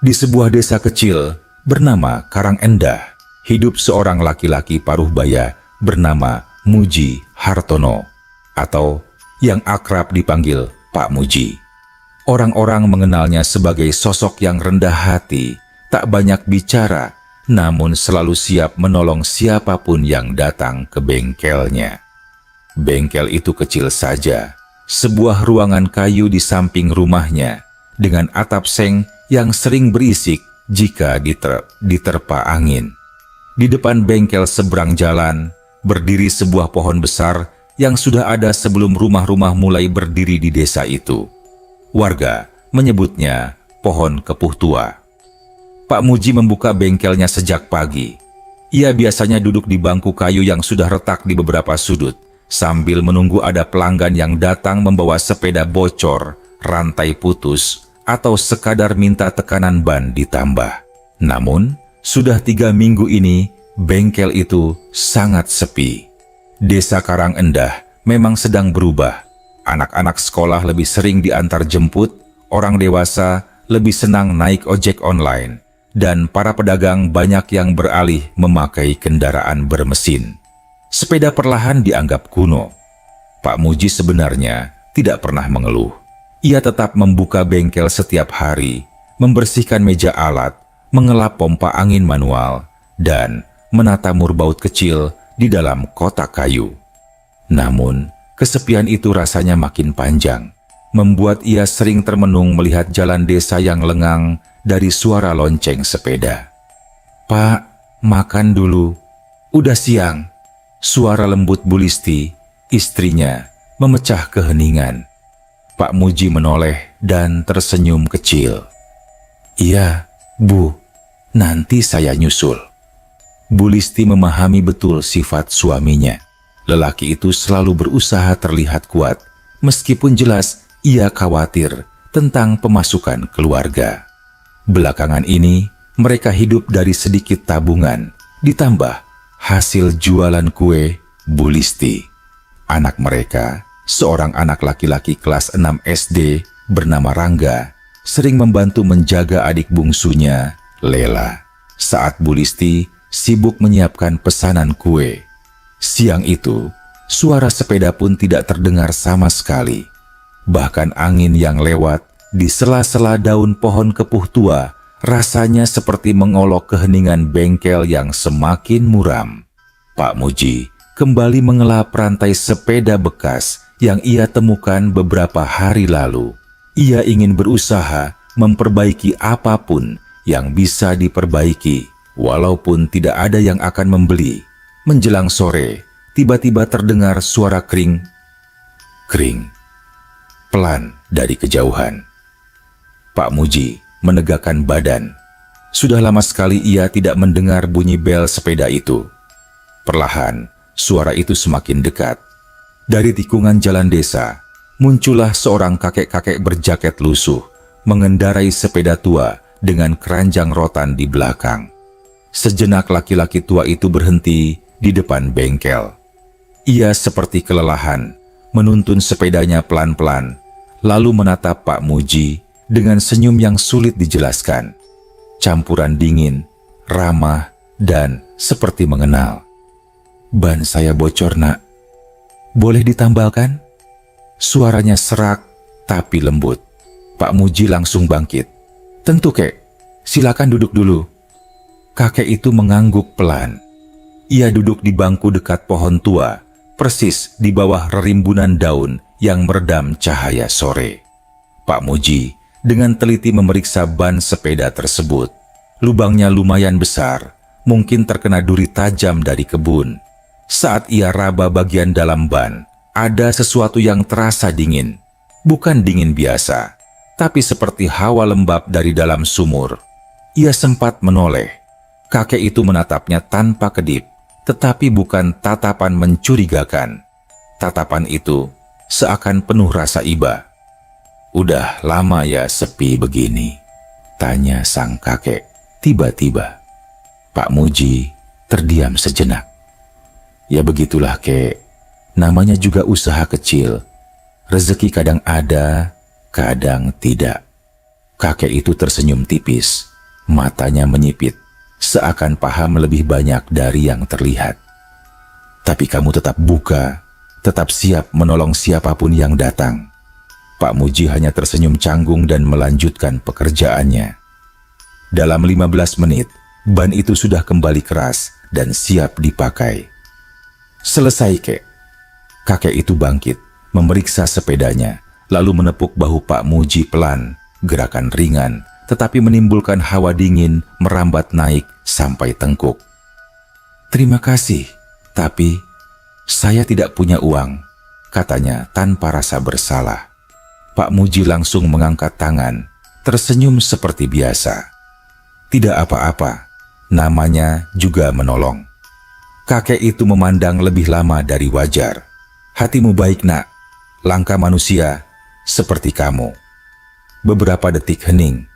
Di sebuah desa kecil bernama Karangendah, hidup seorang laki-laki paruh baya bernama Muji Hartono, atau yang akrab dipanggil Pak Muji. Orang-orang mengenalnya sebagai sosok yang rendah hati, tak banyak bicara, namun selalu siap menolong siapapun yang datang ke bengkelnya. Bengkel itu kecil saja, sebuah ruangan kayu di samping rumahnya, dengan atap seng yang sering berisik jika diterpa angin. Di depan bengkel seberang jalan, berdiri sebuah pohon besar yang sudah ada sebelum rumah-rumah mulai berdiri di desa itu. Warga menyebutnya pohon kepuh tua. Pak Muji membuka bengkelnya sejak pagi. Ia biasanya duduk di bangku kayu yang sudah retak di beberapa sudut, sambil menunggu ada pelanggan yang datang membawa sepeda bocor, rantai putus, atau sekadar minta tekanan ban ditambah. Namun, sudah 3 minggu ini, bengkel itu sangat sepi. Desa Karangendah memang sedang berubah. Anak-anak sekolah lebih sering diantar jemput, orang dewasa lebih senang naik ojek online, dan para pedagang banyak yang beralih memakai kendaraan bermesin. Sepeda perlahan dianggap kuno. Pak Muji sebenarnya tidak pernah mengeluh. Ia tetap membuka bengkel setiap hari, membersihkan meja alat, mengelap pompa angin manual, dan menata murbaut kecil di dalam kotak kayu. Namun, kesepian itu rasanya makin panjang, membuat ia sering termenung melihat jalan desa yang lengang dari suara lonceng sepeda. "Pak, makan dulu. Udah siang." Suara lembut Bu Listi, istrinya, memecah keheningan. Pak Muji menoleh dan tersenyum kecil. "Iya, Bu, nanti saya nyusul." Bu Listi memahami betul sifat suaminya. Lelaki itu selalu berusaha terlihat kuat, meskipun jelas ia khawatir tentang pemasukan keluarga. Belakangan ini, mereka hidup dari sedikit tabungan, ditambah hasil jualan kue Bu Listi. Anak mereka, seorang anak laki-laki kelas 6 SD bernama Rangga, sering membantu menjaga adik bungsunya, Lela, saat Bu Listi sibuk menyiapkan pesanan kue. Siang itu, suara sepeda pun tidak terdengar sama sekali. Bahkan angin yang lewat di sela-sela daun pohon kepuh tua rasanya seperti mengolok keheningan bengkel yang semakin muram. Pak Muji kembali mengelap rantai sepeda bekas yang ia temukan beberapa hari lalu. Ia ingin berusaha memperbaiki apapun yang bisa diperbaiki, walaupun tidak ada yang akan membeli. Menjelang sore, tiba-tiba terdengar suara kering, pelan dari kejauhan. Pak Muji menegakkan badan. Sudah lama sekali ia tidak mendengar bunyi bel sepeda itu. Perlahan, suara itu semakin dekat. Dari tikungan jalan desa, muncullah seorang kakek-kakek berjaket lusuh, mengendarai sepeda tua dengan keranjang rotan di belakang. Sejenak laki-laki tua itu berhenti di depan bengkel. Ia seperti kelelahan, menuntun sepedanya pelan-pelan, lalu menatap Pak Muji dengan senyum yang sulit dijelaskan. Campuran dingin, ramah, dan seperti mengenal. "Ban saya bocor, Nak. Boleh ditambalkan?" Suaranya serak tapi lembut. Pak Muji langsung bangkit. "Tentu, Kek. Silakan duduk dulu." Kakek itu mengangguk pelan. Ia duduk di bangku dekat pohon tua, persis di bawah rerimbunan daun yang meredam cahaya sore. Pak Muji dengan teliti memeriksa ban sepeda tersebut. Lubangnya lumayan besar, mungkin terkena duri tajam dari kebun. Saat ia raba bagian dalam ban, ada sesuatu yang terasa dingin. Bukan dingin biasa, tapi seperti hawa lembab dari dalam sumur. Ia sempat menoleh. Kakek itu menatapnya tanpa kedip, tetapi bukan tatapan mencurigakan. Tatapan itu seakan penuh rasa iba. "Udah lama ya sepi begini?" tanya sang kakek tiba-tiba. Pak Muji terdiam sejenak. "Ya begitulah, Kek. Namanya juga usaha kecil. Rezeki kadang ada, kadang tidak." Kakek itu tersenyum tipis. Matanya menyipit, seakan paham lebih banyak dari yang terlihat. Tapi kamu tetap buka, tetap siap menolong siapapun yang datang. Pak Muji hanya tersenyum canggung dan melanjutkan pekerjaannya. Dalam 15 menit, ban itu sudah kembali keras dan siap dipakai. Selesai, Kek. Kakek itu bangkit, memeriksa sepedanya, lalu menepuk bahu Pak Muji pelan, gerakan ringan, tetapi menimbulkan hawa dingin merambat naik sampai tengkuk. Terima kasih, tapi saya tidak punya uang, katanya tanpa rasa bersalah. Pak Muji langsung mengangkat tangan, tersenyum seperti biasa. Tidak apa-apa, namanya juga menolong. Kakek itu memandang lebih lama dari wajar. Hatimu baik, Nak. Langkah manusia seperti kamu. Beberapa detik hening.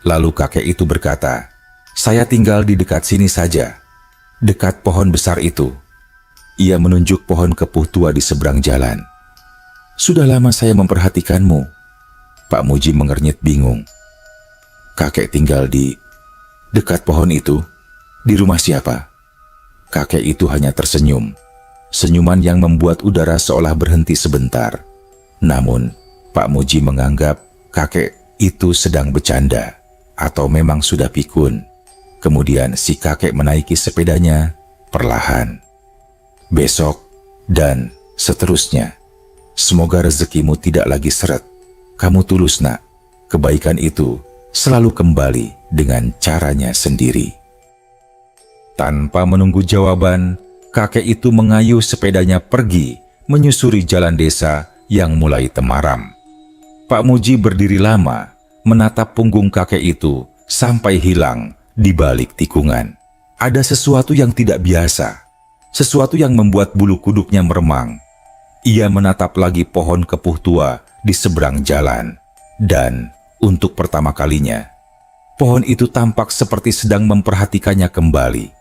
Lalu kakek itu berkata, saya tinggal di dekat sini saja. Dekat pohon besar itu. Ia menunjuk pohon kepuh tua di seberang jalan. Sudah lama saya memperhatikanmu. Pak Muji mengernyit bingung. Kakek tinggal di dekat pohon itu? Di rumah siapa? Kakek itu hanya tersenyum. Senyuman yang membuat udara seolah berhenti sebentar. Namun, Pak Muji menganggap kakek itu sedang bercanda atau memang sudah pikun. Kemudian si kakek menaiki sepedanya perlahan. Besok dan seterusnya. Semoga rezekimu tidak lagi seret. Kamu tulus, Nak. Kebaikan itu selalu kembali dengan caranya sendiri. Tanpa menunggu jawaban, kakek itu mengayuh sepedanya pergi menyusuri jalan desa yang mulai temaram. Pak Muji berdiri lama, menatap punggung kakek itu sampai hilang di balik tikungan. Ada sesuatu yang tidak biasa, sesuatu yang membuat bulu kuduknya meremang. Ia menatap lagi pohon kepuh tua di seberang jalan, dan untuk pertama kalinya, pohon itu tampak seperti sedang memperhatikannya kembali.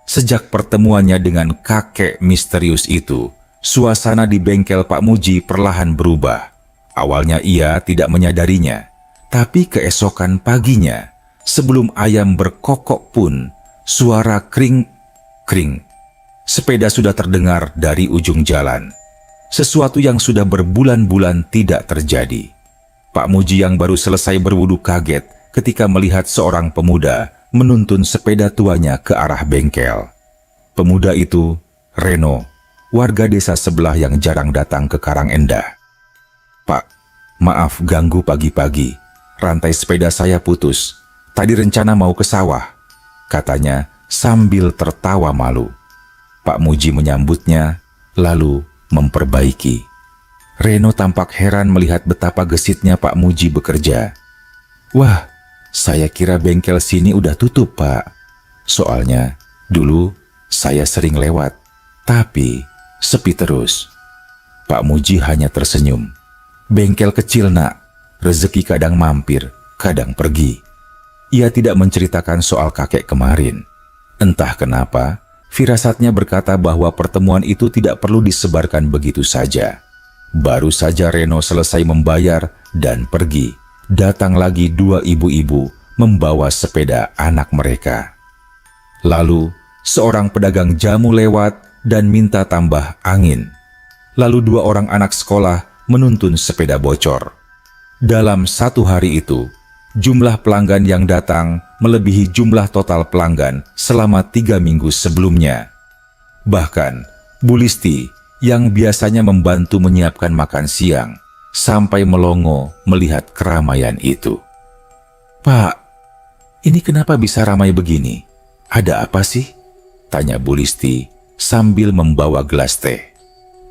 Sejak pertemuannya dengan kakek misterius itu, suasana di bengkel Pak Muji perlahan berubah. Awalnya ia tidak menyadarinya, tapi keesokan paginya, sebelum ayam berkokok pun, suara kring-kring sepeda sudah terdengar dari ujung jalan. Sesuatu yang sudah berbulan-bulan tidak terjadi. Pak Muji yang baru selesai berwudu kaget ketika melihat seorang pemuda menuntun sepeda tuanya ke arah bengkel. Pemuda itu, Reno, warga desa sebelah yang jarang datang ke Karangendah. Pak, maaf ganggu pagi-pagi. Rantai sepeda saya putus. Tadi rencana mau ke sawah, katanya sambil tertawa malu. Pak Muji menyambutnya, lalu memperbaiki. Reno tampak heran melihat betapa gesitnya Pak Muji bekerja. Wah, saya kira bengkel sini udah tutup, Pak. Soalnya dulu saya sering lewat, tapi sepi terus. Pak Muji hanya tersenyum. Bengkel kecil, Nak. Rezeki kadang mampir, kadang pergi. Ia tidak menceritakan soal kakek kemarin. Entah kenapa, firasatnya berkata bahwa pertemuan itu tidak perlu disebarkan begitu saja. Baru saja Reno selesai membayar dan pergi, datang lagi dua ibu-ibu membawa sepeda anak mereka. Lalu, seorang pedagang jamu lewat dan minta tambah angin. Lalu dua orang anak sekolah menuntun sepeda bocor. Dalam satu hari itu, jumlah pelanggan yang datang melebihi jumlah total pelanggan selama 3 minggu sebelumnya. Bahkan, Bu Listi yang biasanya membantu menyiapkan makan siang sampai melongo melihat keramaian itu. Pak, ini kenapa bisa ramai begini? Ada apa sih? Tanya Bu Listi sambil membawa gelas teh.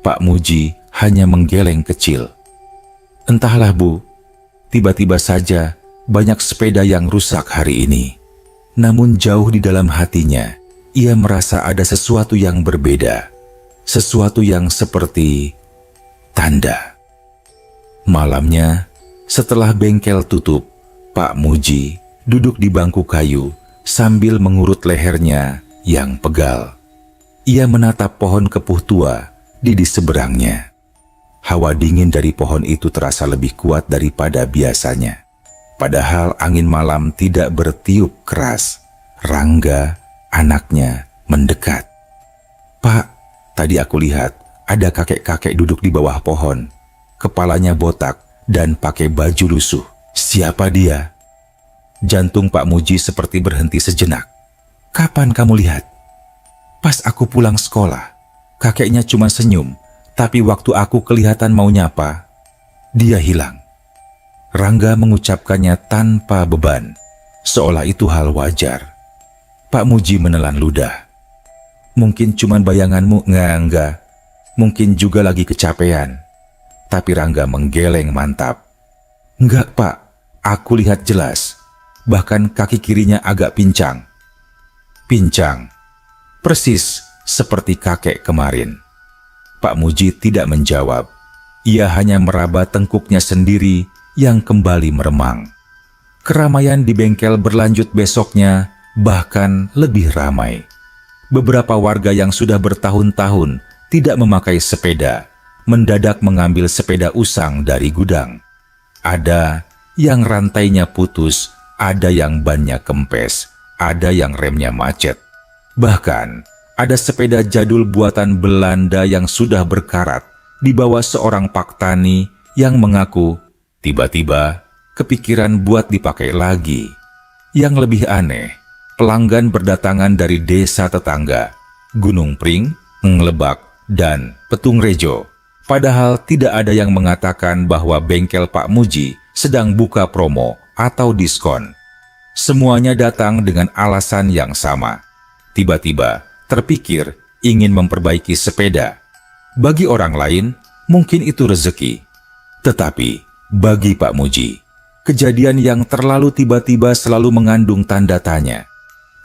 Pak Muji hanya menggeleng kecil. Entahlah, Bu, tiba-tiba saja banyak sepeda yang rusak hari ini. Namun jauh di dalam hatinya, ia merasa ada sesuatu yang berbeda. Sesuatu yang seperti tanda. Malamnya, setelah bengkel tutup, Pak Muji duduk di bangku kayu sambil mengurut lehernya yang pegal. Ia menatap pohon kepuh tua di seberangnya. Hawa dingin dari pohon itu terasa lebih kuat daripada biasanya. Padahal angin malam tidak bertiup keras. Rangga, anaknya, mendekat. "Pak, tadi aku lihat ada kakek-kakek duduk di bawah pohon. Kepalanya botak dan pakai baju lusuh. Siapa dia?" Jantung Pak Muji seperti berhenti sejenak. "Kapan kamu lihat?" "Pas aku pulang sekolah. Kakeknya cuma senyum, tapi waktu aku kelihatan mau nyapa, dia hilang." Rangga mengucapkannya tanpa beban, seolah itu hal wajar. Pak Muji menelan ludah. "Mungkin cuman bayanganmu." Enggak. Mungkin juga lagi kecapean." Tapi Rangga menggeleng mantap. "Enggak, Pak. Aku lihat jelas. Bahkan kaki kirinya agak pincang." "Pincang?" "Persis seperti kakek kemarin." Pak Muji tidak menjawab. Ia hanya meraba tengkuknya sendiri yang kembali meremang. Keramaian di bengkel berlanjut besoknya, bahkan lebih ramai. Beberapa warga yang sudah bertahun-tahun tidak memakai sepeda, mendadak mengambil sepeda usang dari gudang. Ada yang rantainya putus, ada yang bannya kempes, ada yang remnya macet. Bahkan ada sepeda jadul buatan Belanda yang sudah berkarat dibawa seorang pak tani yang mengaku tiba-tiba kepikiran buat dipakai lagi. Yang lebih aneh, pelanggan berdatangan dari desa tetangga, Gunung Pring, Nglebak, dan Petung Rejo. Padahal tidak ada yang mengatakan bahwa bengkel Pak Muji sedang buka promo atau diskon. Semuanya datang dengan alasan yang sama. Tiba-tiba terpikir ingin memperbaiki sepeda. Bagi orang lain, mungkin itu rezeki. Tetapi bagi Pak Muji, kejadian yang terlalu tiba-tiba selalu mengandung tanda tanya.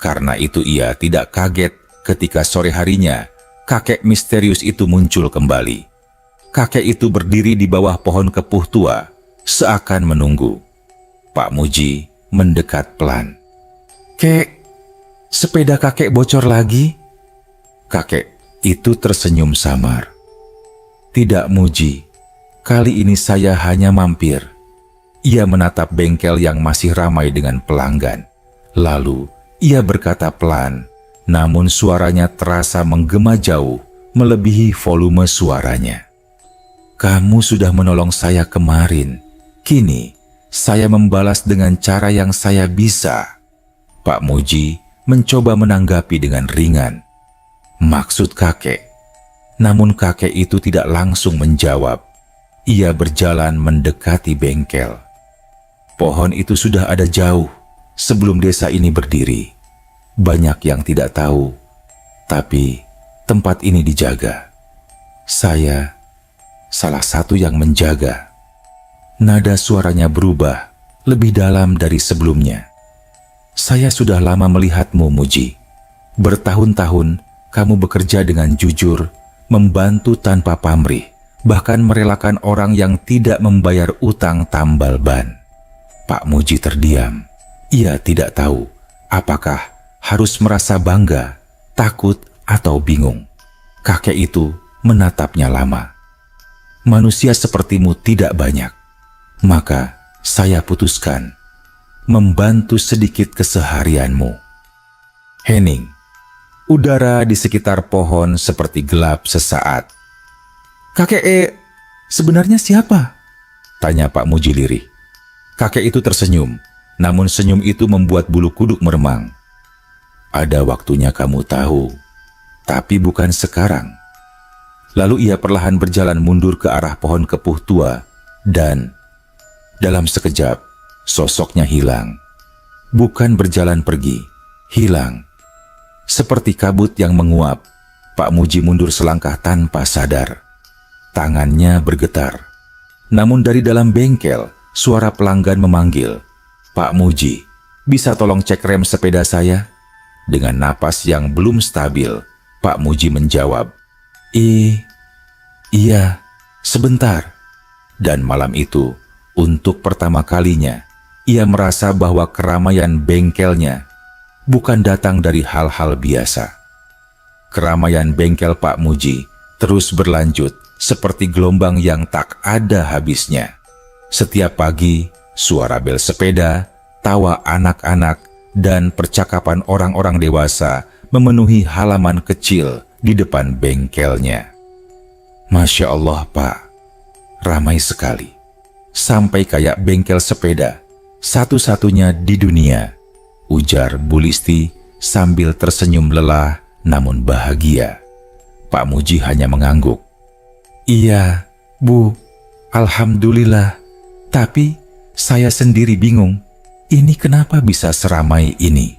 Karena itu ia tidak kaget ketika sore harinya kakek misterius itu muncul kembali. Kakek itu berdiri di bawah pohon kepuh tua, seakan menunggu. Pak Muji mendekat pelan. "Kek, sepeda kakek bocor lagi?" Kakek itu tersenyum samar. "Tidak, Muji. Kali ini saya hanya mampir." Ia menatap bengkel yang masih ramai dengan pelanggan. Lalu ia berkata pelan, namun suaranya terasa menggema jauh, melebihi volume suaranya. "Kamu sudah menolong saya kemarin. Kini saya membalas dengan cara yang saya bisa." Pak Muji mencoba menanggapi dengan ringan. "Maksud kakek?" Namun kakek itu tidak langsung menjawab. Ia berjalan mendekati bengkel. Pohon itu sudah ada jauh sebelum desa ini berdiri. Banyak yang tidak tahu, tapi tempat ini dijaga. Saya salah satu yang menjaga. Nada suaranya berubah, lebih dalam dari sebelumnya. "Saya sudah lama melihatmu, Muji. Bertahun-tahun kamu bekerja dengan jujur, membantu tanpa pamrih, bahkan merelakan orang yang tidak membayar utang tambal ban." Pak Muji terdiam. Ia tidak tahu apakah harus merasa bangga, takut, atau bingung. Kakek itu menatapnya lama. "Manusia sepertimu tidak banyak. Maka saya putuskan membantu sedikit keseharianmu." Hening. Udara di sekitar pohon seperti gelap sesaat. "Kakek, sebenarnya siapa?" tanya Pak Muji lirih. Kakek itu tersenyum, namun senyum itu membuat bulu kuduk meremang. "Ada waktunya kamu tahu, tapi bukan sekarang." Lalu ia perlahan berjalan mundur ke arah pohon kepuh tua, dan dalam sekejap sosoknya hilang. Bukan berjalan pergi, hilang. Seperti kabut yang menguap, Pak Muji mundur selangkah tanpa sadar. Tangannya bergetar. Namun dari dalam bengkel, suara pelanggan memanggil, "Pak Muji, bisa tolong cek rem sepeda saya?" Dengan napas yang belum stabil, Pak Muji menjawab, Iya, sebentar." Dan malam itu, untuk pertama kalinya, ia merasa bahwa keramaian bengkelnya bukan datang dari hal-hal biasa. Keramaian bengkel Pak Muji terus berlanjut seperti gelombang yang tak ada habisnya. Setiap pagi, Suara bel sepeda, tawa anak-anak, dan percakapan orang-orang dewasa memenuhi halaman kecil di depan bengkelnya. Masya Allah, Pak, ramai sekali. Sampai kayak bengkel sepeda, satu-satunya di dunia, ujar Bu Listi sambil tersenyum lelah namun bahagia. Pak Muji hanya mengangguk. Iya, Bu, alhamdulillah. Tapi saya sendiri bingung, ini kenapa bisa seramai ini?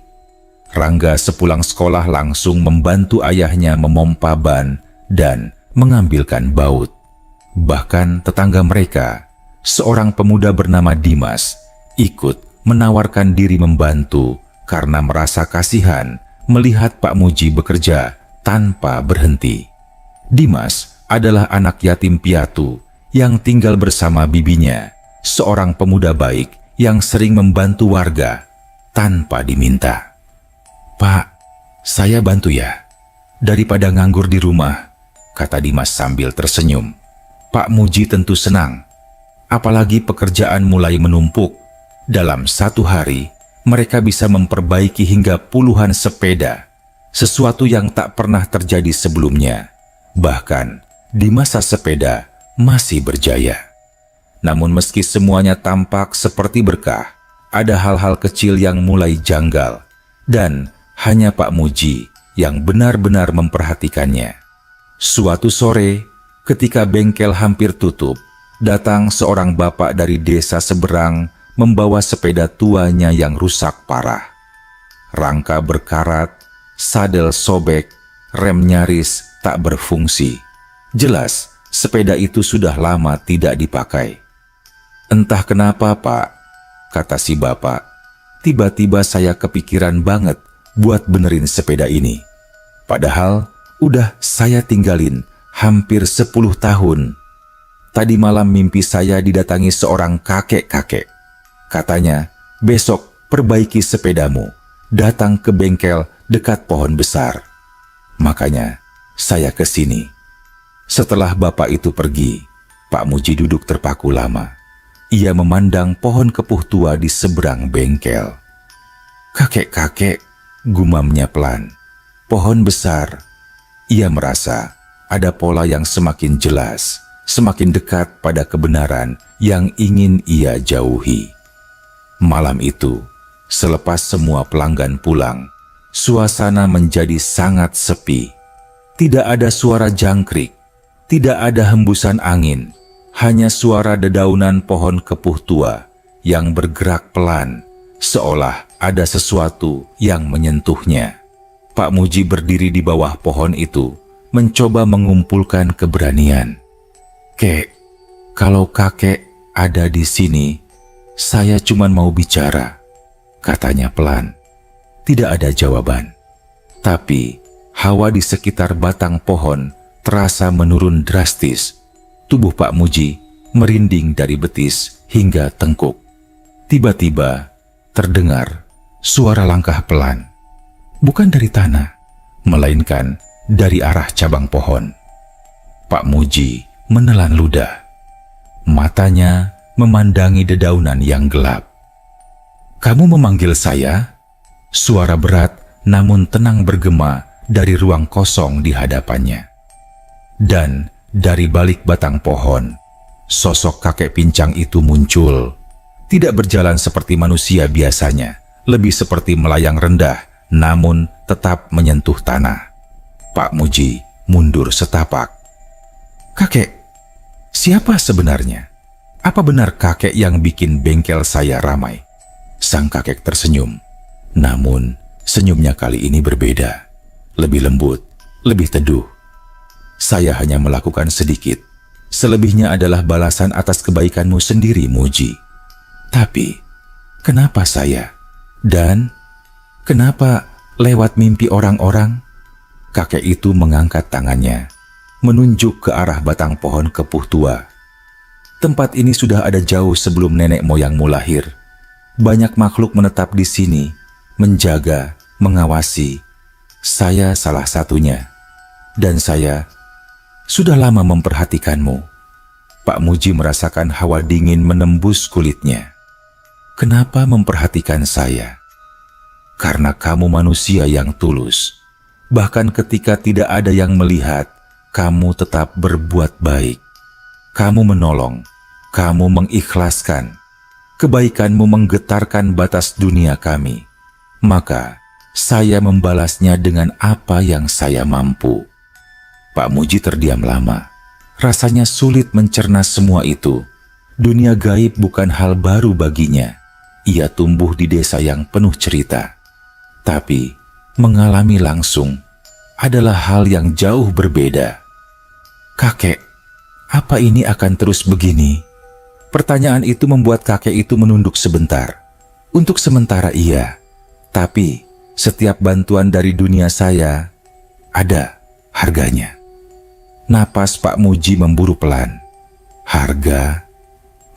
Rangga sepulang sekolah langsung membantu ayahnya memompa ban dan mengambilkan baut. Bahkan tetangga mereka, seorang pemuda bernama Dimas, ikut menawarkan diri membantu karena merasa kasihan melihat Pak Muji bekerja tanpa berhenti. Dimas adalah anak yatim piatu yang tinggal bersama bibinya, seorang pemuda baik yang sering membantu warga tanpa diminta. Pak, saya bantu ya, daripada nganggur di rumah, kata Dimas sambil tersenyum. Pak Muji tentu senang, apalagi pekerjaan mulai menumpuk. Dalam satu hari, mereka bisa memperbaiki hingga puluhan sepeda, sesuatu yang tak pernah terjadi sebelumnya. Bahkan, di masa sepeda masih berjaya. Namun meski semuanya tampak seperti berkah, ada hal-hal kecil yang mulai janggal, dan hanya Pak Muji yang benar-benar memperhatikannya. Suatu sore, ketika bengkel hampir tutup, datang seorang bapak dari desa seberang membawa sepeda tuanya yang rusak parah. Rangka berkarat, sadel sobek, rem nyaris tak berfungsi. Jelas, sepeda itu sudah lama tidak dipakai. Entah kenapa, Pak, kata si bapak, tiba-tiba saya kepikiran banget buat benerin sepeda ini. Padahal udah saya tinggalin hampir 10 tahun. Tadi malam mimpi saya didatangi seorang kakek-kakek. Katanya, besok perbaiki sepedamu, datang ke bengkel dekat pohon besar. Makanya saya ke sini. Setelah bapak itu pergi, Pak Muji duduk terpaku lama. Ia memandang pohon kepuh tua di seberang bengkel. Kakek-kakek, gumamnya pelan. Pohon besar. Ia merasa ada pola yang semakin jelas, semakin dekat pada kebenaran yang ingin ia jauhi. Malam itu, selepas semua pelanggan pulang, suasana menjadi sangat sepi. Tidak ada suara jangkrik, tidak ada hembusan angin, hanya suara dedaunan pohon kepuh tua yang bergerak pelan, seolah ada sesuatu yang menyentuhnya. Pak Muji berdiri di bawah pohon itu, mencoba mengumpulkan keberanian. Kek, kalau kakek ada di sini, saya cuma mau bicara, katanya pelan. Tidak ada jawaban, tapi hawa di sekitar batang pohon terasa menurun drastis. Tubuh Pak Muji merinding dari betis hingga tengkuk. Tiba-tiba terdengar suara langkah pelan. Bukan dari tanah, melainkan dari arah cabang pohon. Pak Muji menelan ludah. Matanya memandangi dedaunan yang gelap. Kamu memanggil saya? Suara berat namun tenang bergema dari ruang kosong di hadapannya. Dan dari balik batang pohon, sosok kakek pincang itu muncul. Tidak berjalan seperti manusia biasanya, lebih seperti melayang rendah, namun tetap menyentuh tanah. Pak Muji mundur setapak. Kakek, siapa sebenarnya? Apa benar kakek yang bikin bengkel saya ramai? Sang kakek tersenyum. Namun, senyumnya kali ini berbeda. Lebih lembut, lebih teduh. Saya hanya melakukan sedikit. Selebihnya adalah balasan atas kebaikanmu sendiri, Muji. Tapi, kenapa saya? Dan kenapa lewat mimpi orang-orang? Kakek itu mengangkat tangannya, menunjuk ke arah batang pohon kepuh tua. Tempat ini sudah ada jauh sebelum nenek moyangmu lahir. Banyak makhluk menetap di sini, menjaga, mengawasi. Saya salah satunya. Dan saya sudah lama memperhatikanmu. Pak Muji merasakan hawa dingin menembus kulitnya. Kenapa memperhatikan saya? Karena kamu manusia yang tulus. Bahkan ketika tidak ada yang melihat, kamu tetap berbuat baik. Kamu menolong, kamu mengikhlaskan. Kebaikanmu menggetarkan batas dunia kami. Maka, saya membalasnya dengan apa yang saya mampu. Pak Muji terdiam lama. Rasanya sulit mencerna semua itu. Dunia gaib bukan hal baru baginya. Ia tumbuh di desa yang penuh cerita. Tapi, mengalami langsung adalah hal yang jauh berbeda. Kakek, apa ini akan terus begini? Pertanyaan itu membuat kakek itu menunduk sebentar. Untuk sementara iya. Tapi, setiap bantuan dari dunia saya ada harganya. Napas Pak Muji memburu pelan. Harga?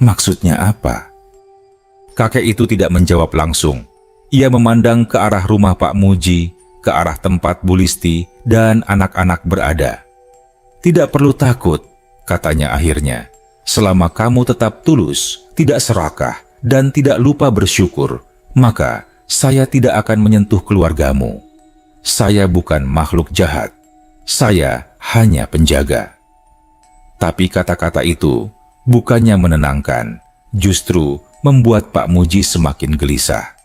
Maksudnya apa? Kakek itu tidak menjawab langsung. Ia memandang ke arah rumah Pak Muji, ke arah tempat Bu Listi dan anak-anak berada. Tidak perlu takut, katanya akhirnya. Selama kamu tetap tulus, tidak serakah, dan tidak lupa bersyukur, maka saya tidak akan menyentuh keluargamu. Saya bukan makhluk jahat. Saya hanya penjaga. Tapi kata-kata itu bukannya menenangkan, justru membuat Pak Muji semakin gelisah.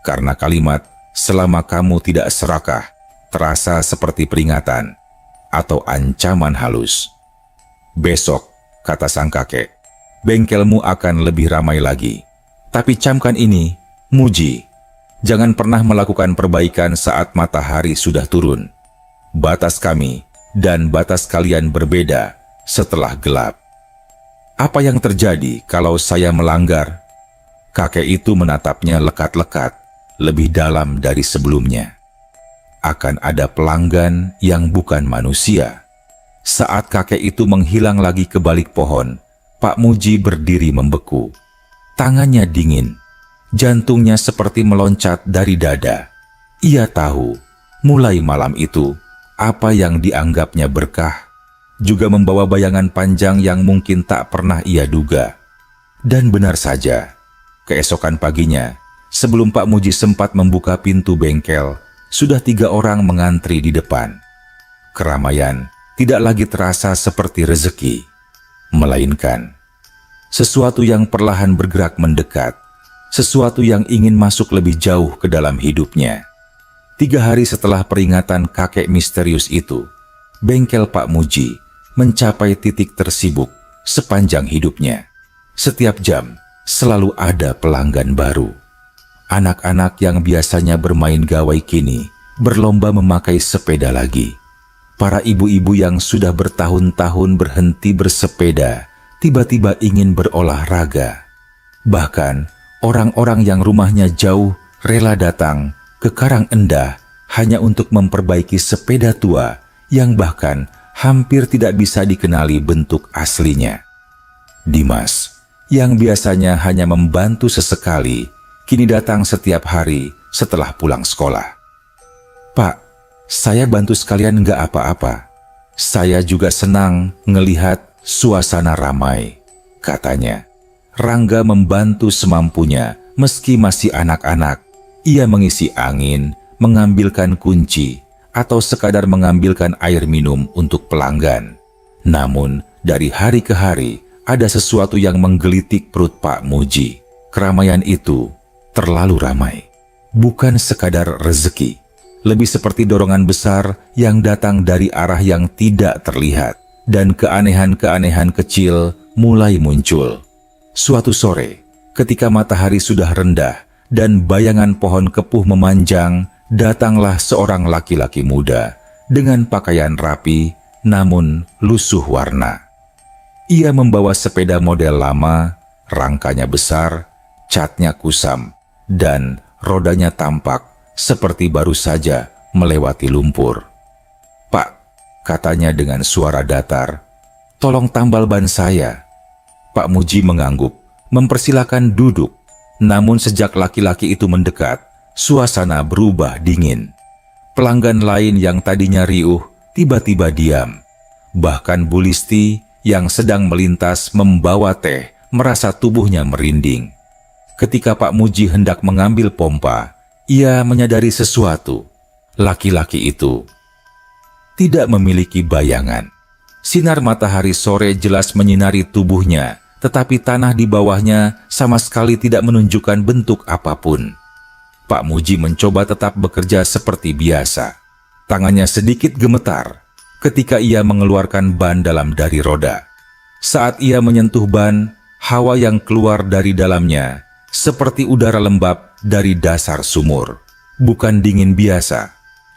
Karena kalimat, selama kamu tidak serakah, terasa seperti peringatan atau ancaman halus. Besok, kata sang kakek, bengkelmu akan lebih ramai lagi. Tapi camkan ini, Muji, jangan pernah melakukan perbaikan saat matahari sudah turun. Batas kami dan batas kalian berbeda setelah gelap. Apa yang terjadi kalau saya melanggar? Kakek itu menatapnya lekat-lekat, lebih dalam dari sebelumnya. Akan ada pelanggan yang bukan manusia. Saat kakek itu menghilang lagi ke balik pohon, Pak Muji berdiri membeku. Tangannya dingin, jantungnya seperti meloncat dari dada. Ia tahu, mulai malam itu, apa yang dianggapnya berkah juga membawa bayangan panjang yang mungkin tak pernah ia duga. Dan benar saja, keesokan paginya, sebelum Pak Muji sempat membuka pintu bengkel, sudah 3 orang mengantri di depan. Keramaian tidak lagi terasa seperti rezeki, melainkan sesuatu yang perlahan bergerak mendekat, sesuatu yang ingin masuk lebih jauh ke dalam hidupnya. 3 hari setelah peringatan kakek misterius itu, bengkel Pak Muji mencapai titik tersibuk sepanjang hidupnya. Setiap jam selalu ada pelanggan baru. Anak-anak yang biasanya bermain gawai kini berlomba memakai sepeda lagi. Para ibu-ibu yang sudah bertahun-tahun berhenti bersepeda tiba-tiba ingin berolahraga. Bahkan orang-orang yang rumahnya jauh rela datang ke Karang Endah hanya untuk memperbaiki sepeda tua yang bahkan hampir tidak bisa dikenali bentuk aslinya. Dimas, yang biasanya hanya membantu sesekali, kini datang setiap hari setelah pulang sekolah. Pak, saya bantu sekalian nggak apa-apa. Saya juga senang ngelihat suasana ramai, katanya. Rangga membantu semampunya meski masih anak-anak. Ia mengisi angin, mengambilkan kunci, atau sekadar mengambilkan air minum untuk pelanggan. Namun, dari hari ke hari, ada sesuatu yang menggelitik perut Pak Muji. Keramaian itu terlalu ramai. Bukan sekadar rezeki, lebih seperti dorongan besar yang datang dari arah yang tidak terlihat. Dan keanehan-keanehan kecil mulai muncul. Suatu sore, ketika matahari sudah rendah, dan bayangan pohon kepuh memanjang, datanglah seorang laki-laki muda dengan pakaian rapi namun lusuh warna. Ia membawa sepeda model lama, rangkanya besar, catnya kusam, dan rodanya tampak seperti baru saja melewati lumpur. Pak, katanya dengan suara datar, tolong tambal ban saya. Pak Muji mengangguk, mempersilakan duduk. Namun sejak laki-laki itu mendekat, suasana berubah dingin. Pelanggan lain yang tadinya riuh, tiba-tiba diam. Bahkan Bu Listi yang sedang melintas membawa teh, merasa tubuhnya merinding. Ketika Pak Muji hendak mengambil pompa, ia menyadari sesuatu. Laki-laki itu tidak memiliki bayangan. Sinar matahari sore jelas menyinari tubuhnya, tetapi tanah di bawahnya sama sekali tidak menunjukkan bentuk apapun. Pak Muji mencoba tetap bekerja seperti biasa. Tangannya sedikit gemetar ketika ia mengeluarkan ban dalam dari roda. Saat ia menyentuh ban, hawa yang keluar dari dalamnya seperti udara lembab dari dasar sumur. Bukan dingin biasa.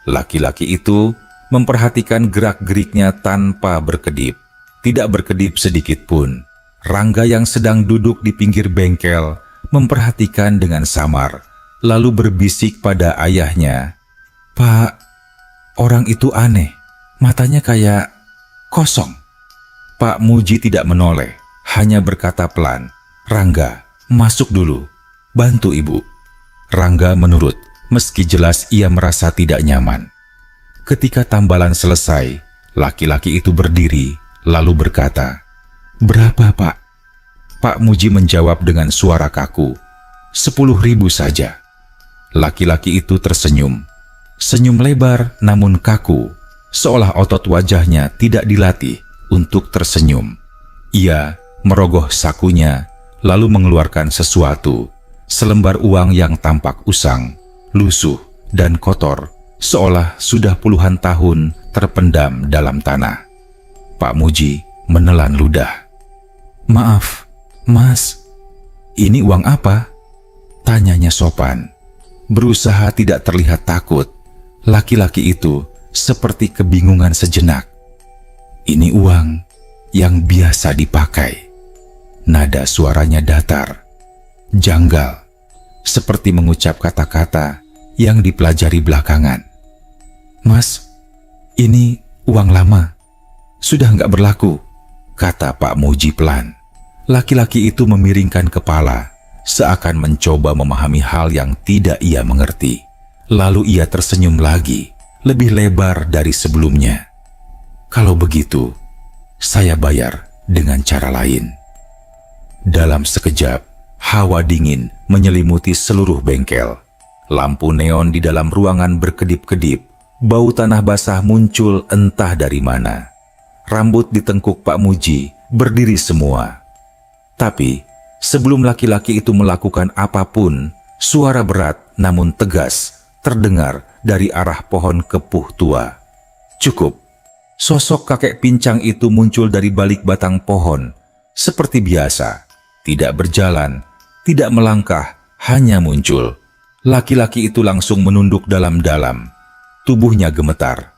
Laki-laki itu memperhatikan gerak-geriknya tanpa berkedip. Tidak berkedip sedikit pun. Rangga yang sedang duduk di pinggir bengkel memperhatikan dengan samar, lalu berbisik pada ayahnya, "Pak, orang itu aneh. Matanya kayak kosong." Pak Muji tidak menoleh, hanya berkata pelan, "Rangga, masuk dulu. Bantu ibu." Rangga menurut, meski jelas ia merasa tidak nyaman. Ketika tambalan selesai, laki-laki itu berdiri, lalu berkata, "Berapa, Pak?" Pak Muji menjawab dengan suara kaku, 10.000 saja. Laki-laki itu tersenyum. Senyum lebar namun kaku, seolah otot wajahnya tidak dilatih untuk tersenyum. Ia merogoh sakunya, lalu mengeluarkan sesuatu, selembar uang yang tampak usang, lusuh, dan kotor, seolah sudah puluhan tahun terpendam dalam tanah. Pak Muji menelan ludah. "Maaf, Mas, ini uang apa?" tanyanya sopan. Berusaha tidak terlihat takut, laki-laki itu seperti kebingungan sejenak. "Ini uang yang biasa dipakai." Nada suaranya datar, janggal, seperti mengucap kata-kata yang dipelajari belakangan. "Mas, ini uang lama, sudah nggak berlaku," kata Pak Muji pelan. Laki-laki itu memiringkan kepala, seakan mencoba memahami hal yang tidak ia mengerti. Lalu ia tersenyum lagi, lebih lebar dari sebelumnya. "Kalau begitu, saya bayar dengan cara lain." Dalam sekejap, hawa dingin menyelimuti seluruh bengkel. Lampu neon di dalam ruangan berkedip-kedip, bau tanah basah muncul entah dari mana. Rambut di tengkuk Pak Muji berdiri semua. Tapi, sebelum laki-laki itu melakukan apapun, suara berat namun tegas terdengar dari arah pohon kepuh tua. "Cukup." Sosok kakek pincang itu muncul dari balik batang pohon. Seperti biasa, tidak berjalan, tidak melangkah, hanya muncul. Laki-laki itu langsung menunduk dalam-dalam. Tubuhnya gemetar.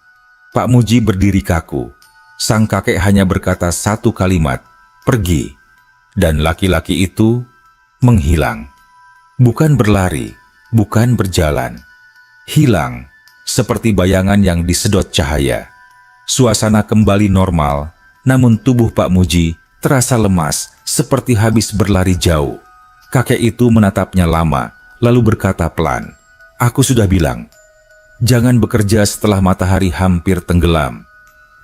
Pak Muji berdiri kaku. Sang kakek hanya berkata satu kalimat, "Pergi." Dan laki-laki itu menghilang. Bukan berlari, bukan berjalan. Hilang, seperti bayangan yang disedot cahaya. Suasana kembali normal, namun tubuh Pak Muji terasa lemas, seperti habis berlari jauh. Kakek itu menatapnya lama, lalu berkata pelan, "Aku sudah bilang, jangan bekerja setelah matahari hampir tenggelam.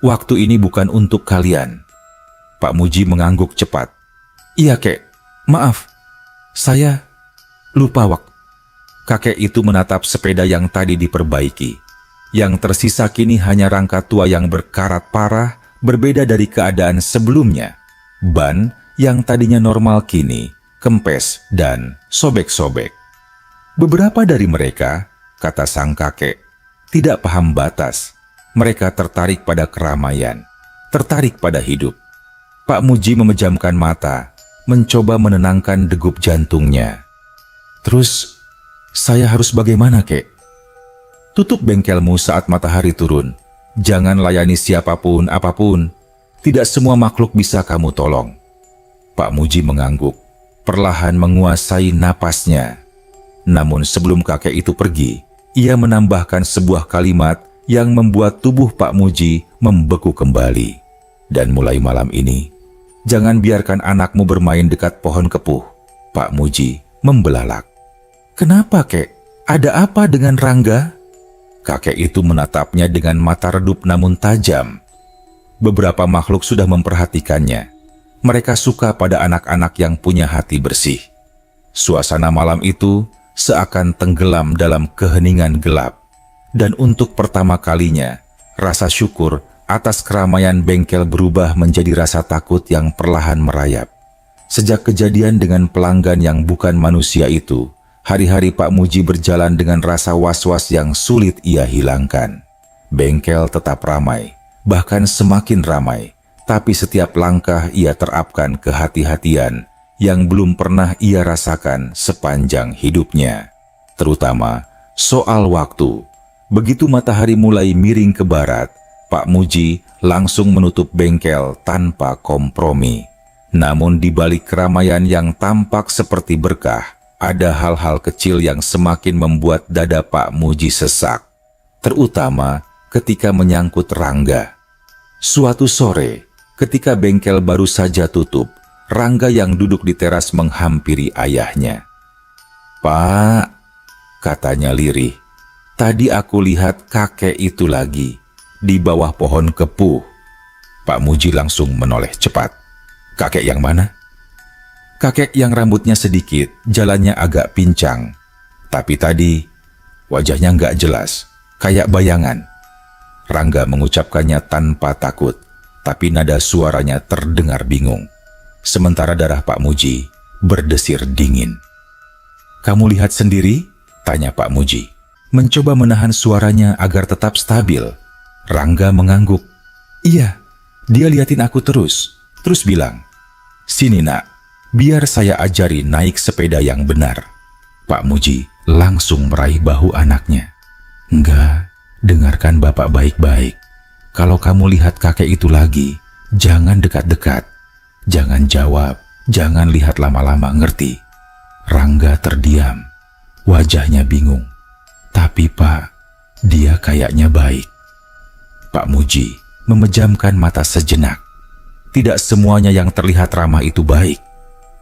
Waktu ini bukan untuk kalian." Pak Muji mengangguk cepat. "Iya, Kek. Maaf, saya lupa waktu." Kakek itu menatap sepeda yang tadi diperbaiki. Yang tersisa kini hanya rangka tua yang berkarat parah, berbeda dari keadaan sebelumnya. Ban yang tadinya normal kini kempes dan sobek-sobek. Beberapa dari mereka, kata sang kakek, tidak paham batas. Mereka tertarik pada keramaian, tertarik pada hidup. Pak Muji memejamkan mata, mencoba menenangkan degup jantungnya. "Terus, saya harus bagaimana, Kek?" "Tutup bengkelmu saat matahari turun. Jangan layani siapapun apapun. Tidak semua makhluk bisa kamu tolong." Pak Muji mengangguk, perlahan menguasai napasnya. Namun sebelum kakek itu pergi, ia menambahkan sebuah kalimat yang membuat tubuh Pak Muji membeku kembali. "Dan mulai malam ini, jangan biarkan anakmu bermain dekat pohon kepuh." Pak Muji membelalak. "Kenapa, Kek? Ada apa dengan Rangga?" Kakek itu menatapnya dengan mata redup namun tajam. Beberapa makhluk sudah memperhatikannya. Mereka suka pada anak-anak yang punya hati bersih. Suasana malam itu seakan tenggelam dalam keheningan gelap. Dan untuk pertama kalinya, rasa syukur atas keramaian bengkel berubah menjadi rasa takut yang perlahan merayap. Sejak kejadian dengan pelanggan yang bukan manusia itu, hari-hari Pak Muji berjalan dengan rasa was-was yang sulit ia hilangkan. Bengkel tetap ramai, bahkan semakin ramai, tapi setiap langkah ia terapkan kehati-hatian yang belum pernah ia rasakan sepanjang hidupnya. Terutama soal waktu. Begitu matahari mulai miring ke barat, Pak Muji langsung menutup bengkel tanpa kompromi. Namun di balik keramaian yang tampak seperti berkah, ada hal-hal kecil yang semakin membuat dada Pak Muji sesak. Terutama ketika menyangkut Rangga. Suatu sore, ketika bengkel baru saja tutup, Rangga yang duduk di teras menghampiri ayahnya. "Pak," katanya lirih, "tadi aku lihat kakek itu lagi, di bawah pohon kepuh." Pak Muji langsung menoleh cepat. "Kakek yang mana?" "Kakek yang rambutnya sedikit, jalannya agak pincang. Tapi tadi, wajahnya nggak jelas, kayak bayangan." Rangga mengucapkannya tanpa takut, tapi nada suaranya terdengar bingung. Sementara darah Pak Muji berdesir dingin. "Kamu lihat sendiri?" tanya Pak Muji, mencoba menahan suaranya agar tetap stabil. Rangga mengangguk. "Iya, dia liatin aku terus bilang, 'Sini nak, biar saya ajari naik sepeda yang benar.'" Pak Muji langsung meraih bahu anaknya. "Enggak, dengarkan bapak baik-baik. Kalau kamu lihat kakek itu lagi, jangan dekat-dekat. Jangan jawab, jangan lihat lama-lama, ngerti?" Rangga terdiam, wajahnya bingung. "Tapi Pak, dia kayaknya baik." Pak Muji memejamkan mata sejenak. Tidak semuanya yang terlihat ramah itu baik.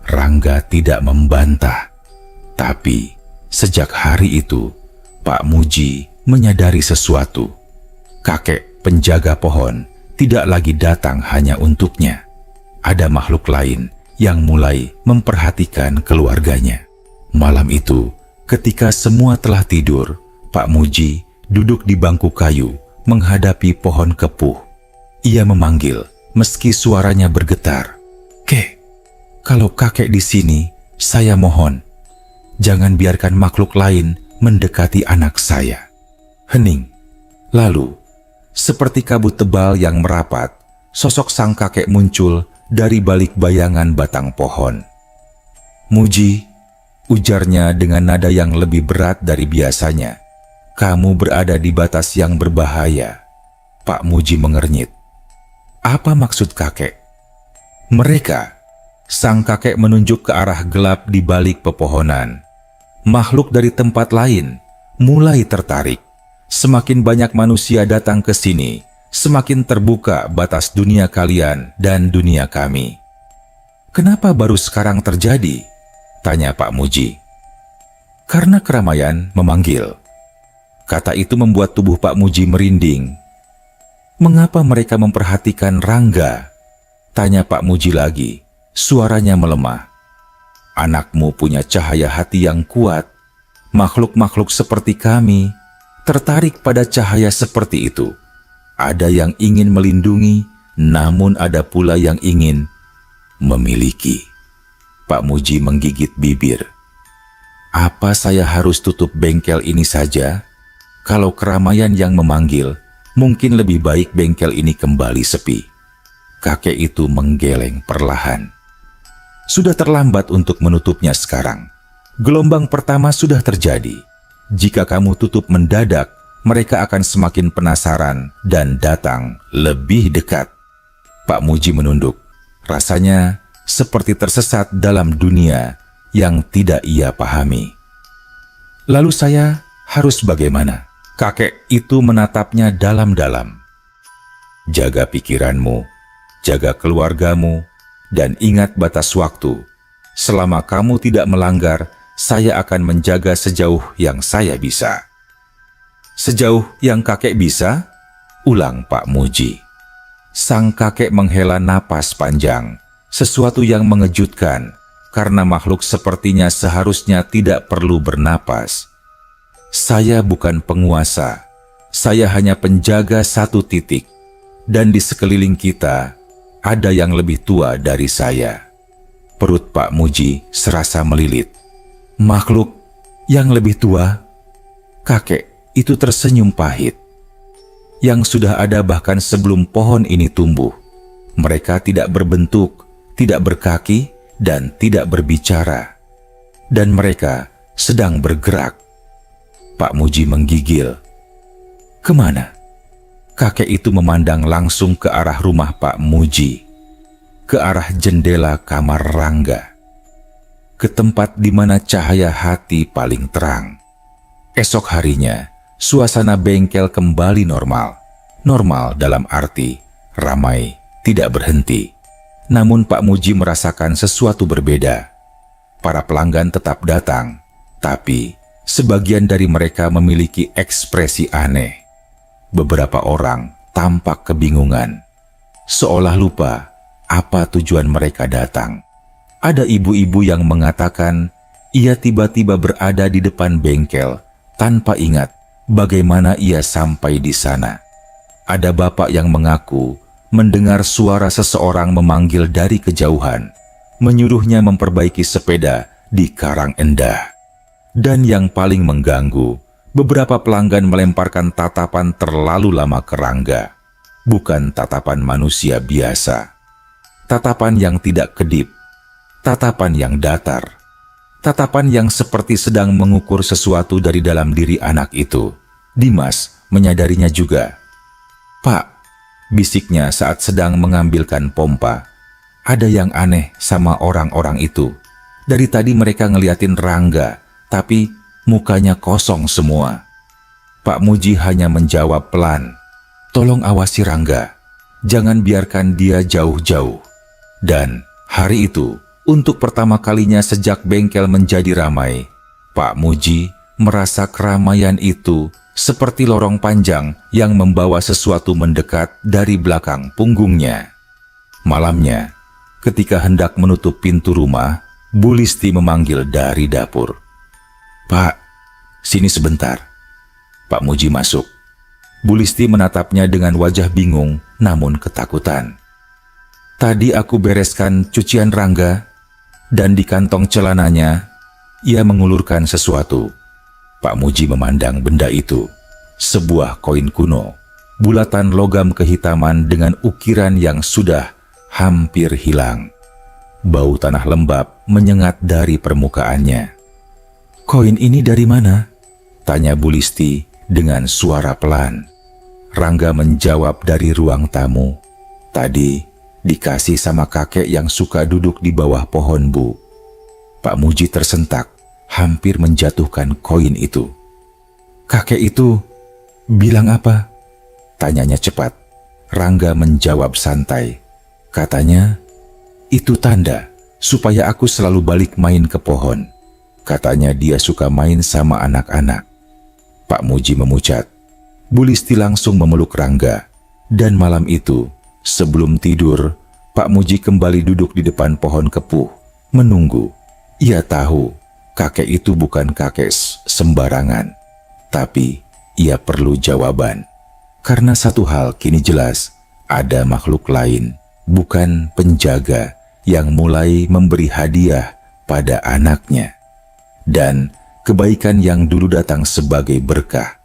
Rangga tidak membantah. Tapi sejak hari itu, Pak Muji menyadari sesuatu. Kakek penjaga pohon tidak lagi datang hanya untuknya. Ada makhluk lain yang mulai memperhatikan keluarganya. Malam itu, ketika semua telah tidur, Pak Muji duduk di bangku kayu menghadapi pohon kepuh. Ia memanggil meski suaranya bergetar. "Kek, kalau kakek di sini, saya mohon, jangan biarkan makhluk lain mendekati anak saya." Hening. Lalu, seperti kabut tebal yang merapat, sosok sang kakek muncul dari balik bayangan batang pohon. "Muji," ujarnya dengan nada yang lebih berat dari biasanya, "kamu berada di batas yang berbahaya." Pak Muji mengernyit. "Apa maksud kakek?" "Mereka." Sang kakek menunjuk ke arah gelap di balik pepohonan. Makhluk dari tempat lain mulai tertarik. Semakin banyak manusia datang ke sini, semakin terbuka batas dunia kalian dan dunia kami. "Kenapa baru sekarang terjadi?" tanya Pak Muji. "Karena keramaian memanggil." Kata itu membuat tubuh Pak Muji merinding. "Mengapa mereka memperhatikan Rangga?" tanya Pak Muji lagi. Suaranya melemah. "Anakmu punya cahaya hati yang kuat. Makhluk-makhluk seperti kami tertarik pada cahaya seperti itu. Ada yang ingin melindungi, namun ada pula yang ingin memiliki." Pak Muji menggigit bibir. "Apa saya harus tutup bengkel ini saja? Kalau keramaian yang memanggil, mungkin lebih baik bengkel ini kembali sepi." Kakek itu menggeleng perlahan. "Sudah terlambat untuk menutupnya sekarang. Gelombang pertama sudah terjadi. Jika kamu tutup mendadak, mereka akan semakin penasaran dan datang lebih dekat." Pak Muji menunduk. Rasanya seperti tersesat dalam dunia yang tidak ia pahami. "Lalu saya harus bagaimana?" Kakek itu menatapnya dalam-dalam. "Jaga pikiranmu, jaga keluargamu, dan ingat batas waktu. Selama kamu tidak melanggar, saya akan menjaga sejauh yang saya bisa." "Sejauh yang kakek bisa?" ulang Pak Muji. Sang kakek menghela napas panjang, sesuatu yang mengejutkan. karena makhluk sepertinya seharusnya tidak perlu bernapas. Saya bukan penguasa, saya hanya penjaga satu titik, dan di sekeliling kita ada yang lebih tua dari saya. Perut Pak Muji serasa melilit. Makhluk yang lebih tua? Kakek itu tersenyum pahit. Yang sudah ada bahkan sebelum pohon ini tumbuh. Mereka tidak berbentuk, tidak berkaki, dan tidak berbicara. Dan mereka sedang bergerak. Pak Muji menggigil. Kemana? Kakek itu memandang langsung ke arah rumah Pak Muji. Ke arah jendela kamar Rangga. Ke tempat di mana cahaya hati paling terang. Esok harinya, suasana bengkel kembali normal. Normal dalam arti ramai, tidak berhenti. Namun Pak Muji merasakan sesuatu berbeda. Para pelanggan tetap datang, tapi sebagian dari mereka memiliki ekspresi aneh. Beberapa orang tampak kebingungan, seolah lupa apa tujuan mereka datang. Ada ibu-ibu yang mengatakan ia tiba-tiba berada di depan bengkel tanpa ingat bagaimana ia sampai di sana. Ada bapak yang mengaku mendengar suara seseorang memanggil dari kejauhan, menyuruhnya memperbaiki sepeda di Karang Endah. Dan yang paling mengganggu, beberapa pelanggan melemparkan tatapan terlalu lama ke Rangga. Bukan tatapan manusia biasa. Tatapan yang tidak kedip. Tatapan yang datar. Tatapan yang seperti sedang mengukur sesuatu dari dalam diri anak itu. Dimas menyadarinya juga. Pak, bisiknya saat sedang mengambilkan pompa. Ada yang aneh sama orang-orang itu. Dari tadi mereka ngeliatin Rangga, tapi mukanya kosong semua. Pak Muji hanya menjawab pelan, tolong awasi Rangga, jangan biarkan dia jauh-jauh. Dan hari itu, untuk pertama kalinya sejak bengkel menjadi ramai, Pak Muji merasa keramaian itu seperti lorong panjang yang membawa sesuatu mendekat dari belakang punggungnya. Malamnya, ketika hendak menutup pintu rumah, Bu Listi memanggil dari dapur. Pak, sini sebentar. Pak Muji masuk. Bu Listi menatapnya dengan wajah bingung namun ketakutan. Tadi aku bereskan cucian Rangga, dan di kantong celananya, ia mengulurkan sesuatu. Pak Muji memandang benda itu, sebuah koin kuno, bulatan logam kehitaman dengan ukiran yang sudah hampir hilang. Bau tanah lembab menyengat dari permukaannya. Koin ini dari mana? Tanya Bu Listi dengan suara pelan. Rangga menjawab dari ruang tamu. Tadi dikasih sama kakek yang suka duduk di bawah pohon, Bu. Pak Muji tersentak, hampir menjatuhkan koin itu. Kakek itu bilang apa? Tanyanya cepat. Rangga menjawab santai. Katanya, itu tanda supaya aku selalu balik main ke pohon. Katanya dia suka main sama anak-anak. Pak Muji memucat. Bu Listi langsung memeluk Rangga. Dan malam itu, sebelum tidur, Pak Muji kembali duduk di depan pohon kepuh, menunggu. Ia tahu kakek itu bukan kakek sembarangan, tapi ia perlu jawaban. Karena satu hal kini jelas, ada makhluk lain, bukan penjaga, yang mulai memberi hadiah pada anaknya. Dan kebaikan yang dulu datang sebagai berkah,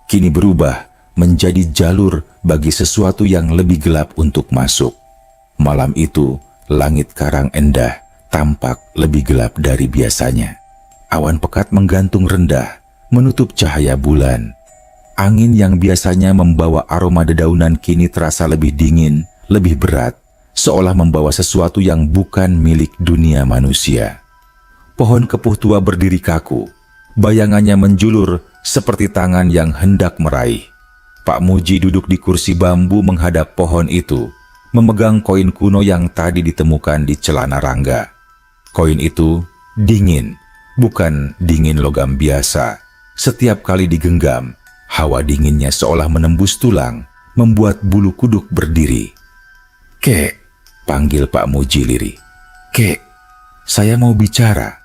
kini berubah menjadi jalur bagi sesuatu yang lebih gelap untuk masuk. Malam itu, langit Karang Endah tampak lebih gelap dari biasanya. Awan pekat menggantung rendah, menutup cahaya bulan. Angin yang biasanya membawa aroma dedaunan kini terasa lebih dingin, lebih berat, seolah membawa sesuatu yang bukan milik dunia manusia. Pohon kepuh tua berdiri kaku, bayangannya menjulur seperti tangan yang hendak meraih. Pak Muji duduk di kursi bambu menghadap pohon itu, memegang koin kuno yang tadi ditemukan di celana Rangga. Koin itu dingin, bukan dingin logam biasa. Setiap kali digenggam, hawa dinginnya seolah menembus tulang, membuat bulu kuduk berdiri. Kek, panggil Pak Muji lirih. Kek, Saya mau bicara.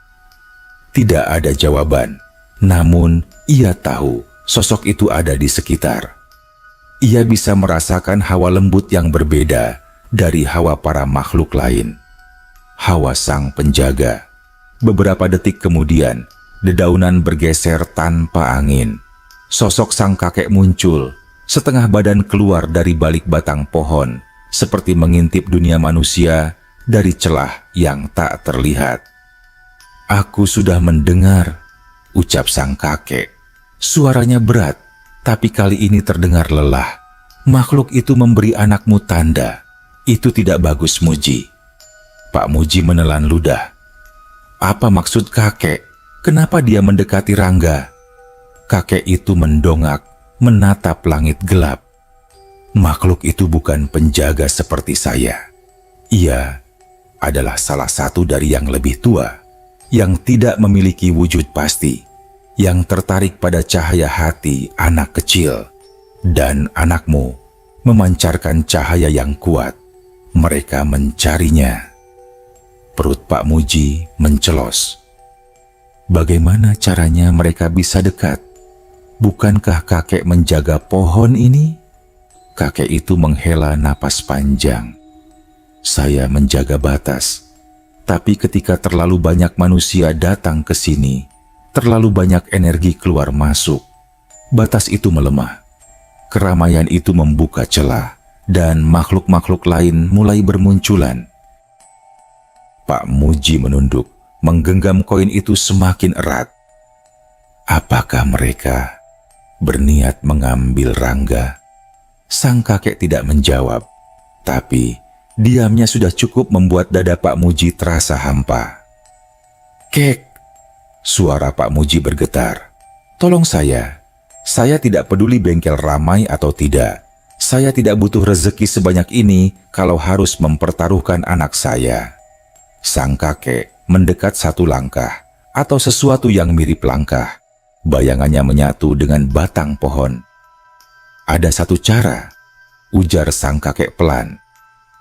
Tidak ada jawaban, namun ia tahu sosok itu ada di sekitar. Ia bisa merasakan hawa lembut yang berbeda dari hawa para makhluk lain. Hawa sang penjaga. Beberapa detik kemudian, dedaunan bergeser tanpa angin. Sosok sang kakek muncul, setengah badan keluar dari balik batang pohon, seperti mengintip dunia manusia dari celah yang tak terlihat. "Aku sudah mendengar," ucap sang kakek. Suaranya berat, tapi kali ini terdengar lelah. "Makhluk itu memberi anakmu tanda. Itu tidak bagus, Muji." Pak Muji menelan ludah. Apa maksud kakek? Kenapa dia mendekati Rangga? Kakek itu mendongak, menatap langit gelap. "Makhluk itu bukan penjaga seperti saya. Ia adalah salah satu dari yang lebih tua, yang tidak memiliki wujud pasti, yang tertarik pada cahaya hati anak kecil. Dan anakmu memancarkan cahaya yang kuat. Mereka mencarinya." Perut Pak Muji mencelos. Bagaimana caranya mereka bisa dekat? Bukankah kakek menjaga pohon ini? Kakek itu menghela napas panjang. "Saya menjaga batas. Tapi ketika terlalu banyak manusia datang ke sini, terlalu banyak energi keluar masuk, batas itu melemah. Keramaian itu membuka celah, dan makhluk-makhluk lain mulai bermunculan." Pak Muji menunduk, menggenggam koin itu semakin erat. Apakah mereka berniat mengambil Rangga? Sang kakek tidak menjawab, tapi diamnya sudah cukup membuat dada Pak Muji terasa hampa. "Kek!" Suara Pak Muji bergetar. "Tolong saya. Saya tidak peduli bengkel ramai atau tidak. Saya tidak butuh rezeki sebanyak ini kalau harus mempertaruhkan anak saya." Sang kakek mendekat satu langkah atau sesuatu yang mirip langkah. Bayangannya menyatu dengan batang pohon. "Ada satu cara," ujar sang kakek pelan.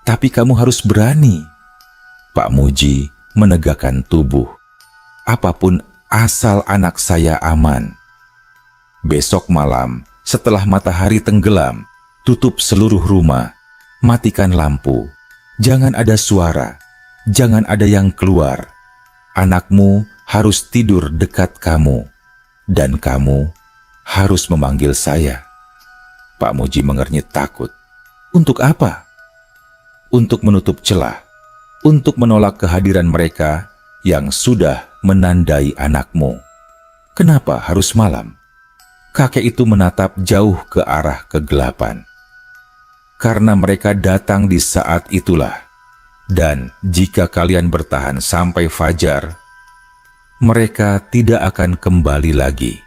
"Tapi kamu harus berani." Pak Muji menegakkan tubuh. "Apapun asal anak saya aman." Besok malam, setelah matahari tenggelam, tutup seluruh rumah, matikan lampu. Jangan ada suara, jangan ada yang keluar. Anakmu harus tidur dekat kamu, dan kamu harus memanggil saya. Pak Muji mengernyit takut. "Untuk apa?" "Untuk menutup celah, untuk menolak kehadiran mereka yang sudah menandai anakmu." "Kenapa harus malam?" Kakek itu menatap jauh ke arah kegelapan. "Karena mereka datang di saat itulah. Dan jika kalian bertahan sampai fajar, mereka tidak akan kembali lagi."